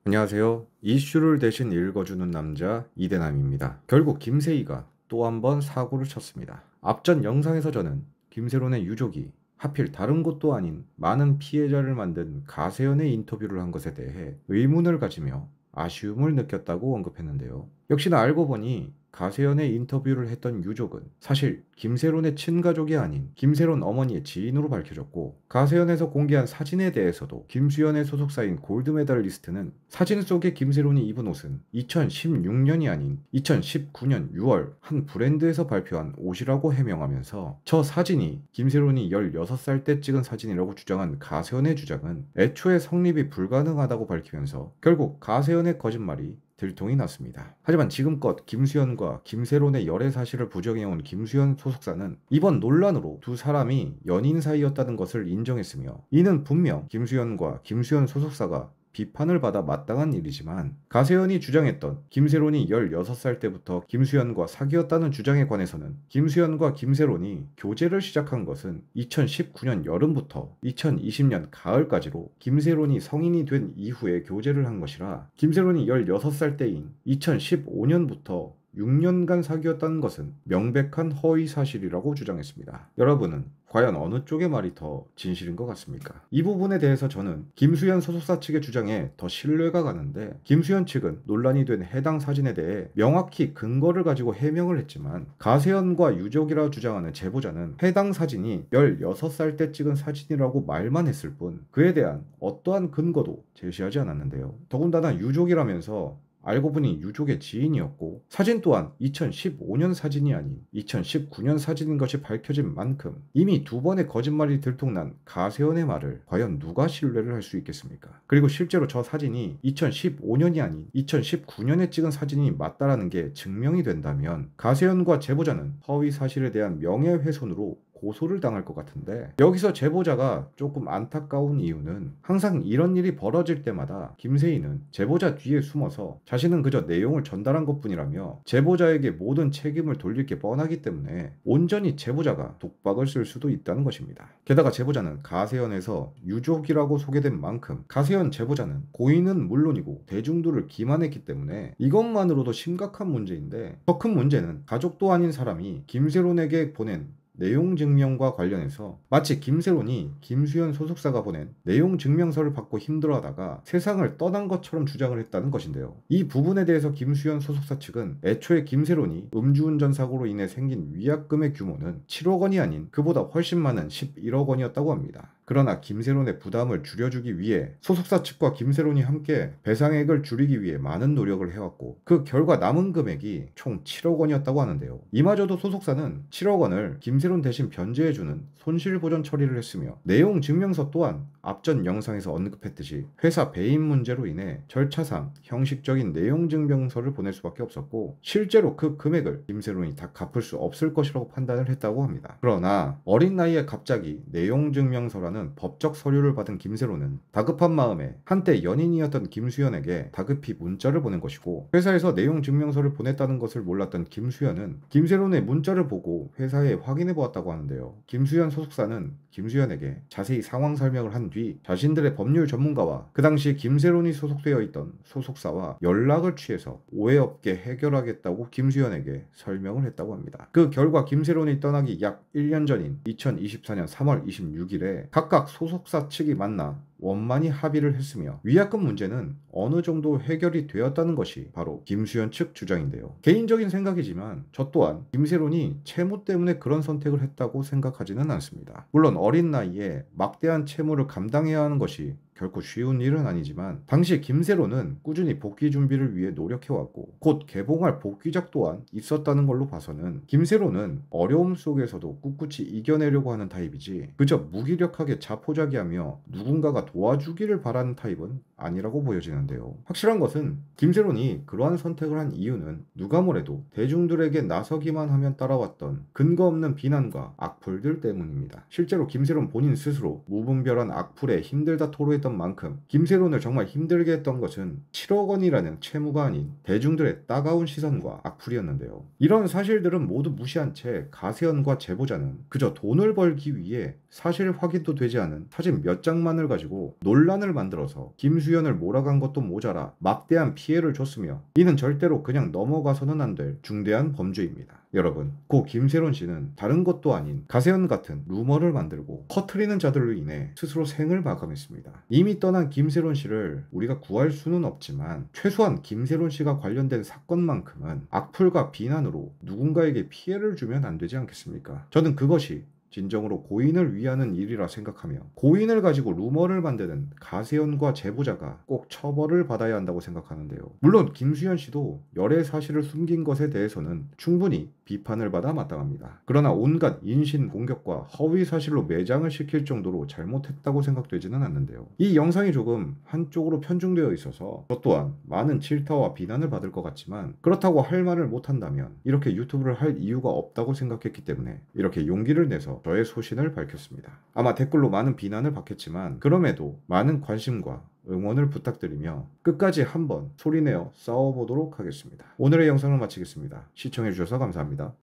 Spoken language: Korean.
안녕하세요. 이슈를 대신 읽어주는 남자 이대남입니다. 결국 김세희가 또 한 번 사고를 쳤습니다. 앞전 영상에서 저는 김세론의 유족이 하필 다른 곳도 아닌 많은 피해자를 만든 가세연의 인터뷰를 한 것에 대해 의문을 가지며 아쉬움을 느꼈다고 언급했는데요. 역시나 알고 보니 가세연의 인터뷰를 했던 유족은 사실 김세론의 친가족이 아닌 김세론 어머니의 지인으로 밝혀졌고, 가세연에서 공개한 사진에 대해서도 김수현의 소속사인 골드메달리스트는 사진 속의 김세론이 입은 옷은 2016년이 아닌 2019년 6월 한 브랜드에서 발표한 옷이라고 해명하면서 저 사진이 김세론이 16살 때 찍은 사진이라고 주장한 가세연의 주장은 애초에 성립이 불가능하다고 밝히면서 결국 가세연의 거짓말이 들통이 났습니다. 하지만 지금껏 김수현과 김세론의 열애 사실을 부정해온 김수현 소속사는 이번 논란으로 두 사람이 연인 사이였다는 것을 인정했으며, 이는 분명 김수현과 김수현 소속사가 비판을 받아 마땅한 일이지만, 가세연이 주장했던 김세론이 16살 때부터 김수현과 사귀었다는 주장에 관해서는 김수현과 김세론이 교제를 시작한 것은 2019년 여름부터 2020년 가을까지로 김세론이 성인이 된 이후에 교제를 한 것이라, 김세론이 16살 때인 2015년부터 6년간 사귀었다는 것은 명백한 허위 사실이라고 주장했습니다. 여러분은 과연 어느 쪽의 말이 더 진실인 것 같습니까? 이 부분에 대해서 저는 김수현 소속사 측의 주장에 더 신뢰가 가는데, 김수현 측은 논란이 된 해당 사진에 대해 명확히 근거를 가지고 해명을 했지만, 가세연과 유족이라 주장하는 제보자는 해당 사진이 16살 때 찍은 사진이라고 말만 했을 뿐 그에 대한 어떠한 근거도 제시하지 않았는데요. 더군다나 유족이라면서 알고 보니 유족의 지인이었고, 사진 또한 2015년 사진이 아닌 2019년 사진인 것이 밝혀진 만큼 이미 두 번의 거짓말이 들통난 가세연의 말을 과연 누가 신뢰를 할 수 있겠습니까? 그리고 실제로 저 사진이 2015년이 아닌 2019년에 찍은 사진이 맞다라는 게 증명이 된다면 가세연과 제보자는 허위 사실에 대한 명예훼손으로 고소를 당할 것 같은데, 여기서 제보자가 조금 안타까운 이유는 항상 이런 일이 벌어질 때마다 김세희는 제보자 뒤에 숨어서 자신은 그저 내용을 전달한 것뿐이라며 제보자에게 모든 책임을 돌릴 게 뻔하기 때문에 온전히 제보자가 독박을 쓸 수도 있다는 것입니다. 게다가 제보자는 가세연에서 유족이라고 소개된 만큼 가세연 제보자는 고인은 물론이고 대중들을 기만했기 때문에 이것만으로도 심각한 문제인데, 더 큰 문제는 가족도 아닌 사람이 김세론에게 보낸 내용 증명과 관련해서 마치 김세론이 김수현 소속사가 보낸 내용 증명서를 받고 힘들어하다가 세상을 떠난 것처럼 주장을 했다는 것인데요. 이 부분에 대해서 김수현 소속사 측은 애초에 김세론이 음주운전 사고로 인해 생긴 위약금의 규모는 7억 원이 아닌 그보다 훨씬 많은 11억 원이었다고 합니다. 그러나 김세론의 부담을 줄여주기 위해 소속사 측과 김세론이 함께 배상액을 줄이기 위해 많은 노력을 해왔고, 그 결과 남은 금액이 총 7억 원이었다고 하는데요. 이마저도 소속사는 7억 원을 김세론 대신 변제해주는 손실보전 처리를 했으며, 내용 증명서 또한 앞전 영상에서 언급했듯이 회사 배임 문제로 인해 절차상 형식적인 내용 증명서를 보낼 수밖에 없었고, 실제로 그 금액을 김세론이 다 갚을 수 없을 것이라고 판단을 했다고 합니다. 그러나 어린 나이에 갑자기 내용 증명서라는 법적 서류를 받은 김세론은 다급한 마음에 한때 연인이었던 김수현에게 다급히 문자를 보낸 것이고, 회사에서 내용 증명서를 보냈다는 것을 몰랐던 김수현은 김세론의 문자를 보고 회사에 확인해 보았다고 하는데요. 김수현 소속사는 김수현에게 자세히 상황 설명을 한 뒤 자신들의 법률 전문가와 그 당시 김세론이 소속되어 있던 소속사와 연락을 취해서 오해 없게 해결하겠다고 김수현에게 설명을 했다고 합니다. 그 결과 김세론이 떠나기 약 1년 전인 2024년 3월 26일에 각각 소속사 측이 만나 원만히 합의를 했으며, 위약금 문제는 어느 정도 해결이 되었다는 것이 바로 김수현 측 주장인데요. 개인적인 생각이지만 저 또한 김세론이 채무 때문에 그런 선택을 했다고 생각하지는 않습니다. 물론 어린 나이에 막대한 채무를 감당해야 하는 것이 결코 쉬운 일은 아니지만, 당시 김세론은 꾸준히 복귀 준비를 위해 노력해왔고 곧 개봉할 복귀작 또한 있었다는 걸로 봐서는 김세론은 어려움 속에서도 꿋꿋이 이겨내려고 하는 타입이지 그저 무기력하게 자포자기하며 누군가가 도와주기를 바라는 타입은 아니라고 보여지는데요. 확실한 것은 김세론이 그러한 선택을 한 이유는 누가 뭐래도 대중들에게 나서기만 하면 따라왔던 근거 없는 비난과 악플들 때문입니다. 실제로 김세론 본인 스스로 무분별한 악플에 힘들다 토로했던 만큼 김세론을 정말 힘들게 했던 것은 7억 원이라는 채무가 아닌 대중들의 따가운 시선과 악플이었는데요. 이런 사실들은 모두 무시한 채 가세연과 제보자는 그저 돈을 벌기 위해 사실 확인도 되지 않은 사진 몇 장만을 가지고 논란을 만들어서 김수현을 몰아간 것도 모자라 막대한 피해를 줬으며 이는 절대로 그냥 넘어가서는 안 될 중대한 범죄입니다. 여러분, 고 김세론 씨는 다른 것도 아닌 가세현 같은 루머를 만들고 퍼뜨리는 자들로 인해 스스로 생을 마감했습니다. 이미 떠난 김세론 씨를 우리가 구할 수는 없지만 최소한 김세론 씨가 관련된 사건만큼은 악플과 비난으로 누군가에게 피해를 주면 안 되지 않겠습니까? 저는 그것이 진정으로 고인을 위하는 일이라 생각하며 고인을 가지고 루머를 만드는 가세현과 제보자가 꼭 처벌을 받아야 한다고 생각하는데요. 물론 김수현 씨도 열애 사실을 숨긴 것에 대해서는 충분히 비판을 받아 마땅합니다. 그러나 온갖 인신 공격과 허위 사실로 매장을 시킬 정도로 잘못했다고 생각되지는 않는데요. 이 영상이 조금 한쪽으로 편중되어 있어서 저 또한 많은 질타와 비난을 받을 것 같지만 그렇다고 할 말을 못한다면 이렇게 유튜브를 할 이유가 없다고 생각했기 때문에 이렇게 용기를 내서 저의 소신을 밝혔습니다. 아마 댓글로 많은 비난을 받겠지만 그럼에도 많은 관심과 응원을 부탁드리며 끝까지 한번 소리내어 싸워보도록 하겠습니다. 오늘의 영상을 마치겠습니다. 시청해주셔서 감사합니다.